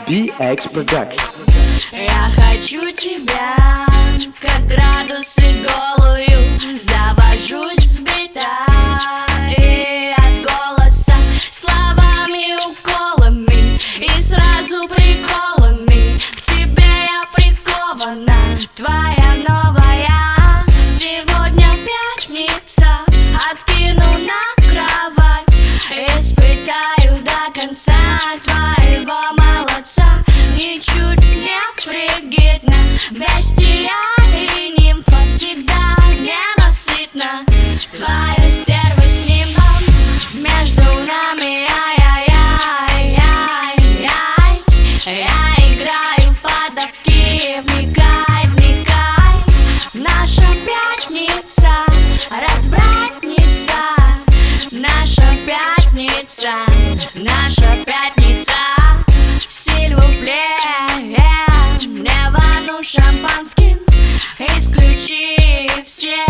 BX Production. Я хочу тебя, как градусы голую, завожусь взбита и от голоса, словами, уколами и сразу приколами. К тебе я прикована, твоя новая. Сегодня пятница, откину на кровать, испытаю до конца твоего молодца. Ничуть не фригидно, бестия и нимфа всегда ненасытна. Твоя стерва с нимбом между нами, ай-яй-яй-яй-яй. Я играю в подавки, вникай, вникай. Наша пятница, развратница. Наша пятница, наша пятница. Сильвупле, мне ванну шампанским, исключи все.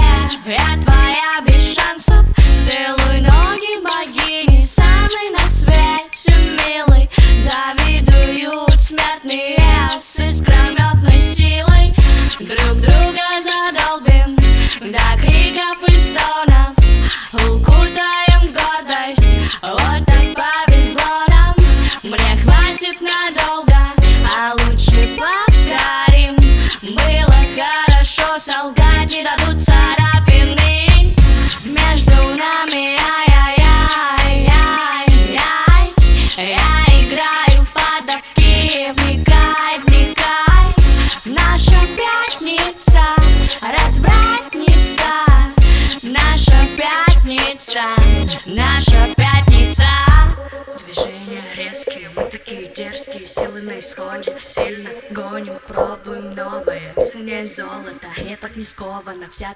Я твоя без шансов, целуй ноги богини, самый на свете милый. Завидуют смертные с искрометной силой. Друг друга задолбим до криков и стонов, укутаем гордость, вот так повезло нам. Мне хватит надолго, а лучше повторим. Было хорошо, солгать не дадут царапины между нами, ай-яй-яй-яй-яй. Я играю в подавки, вникай, вникай. Наша пятница, развратница. Наша пятница, наша пятница. Движения резкие, мы такие дерзкие, силы на исходе, сильно гоним, пробуем новое. В цене золота, я так не скована, вся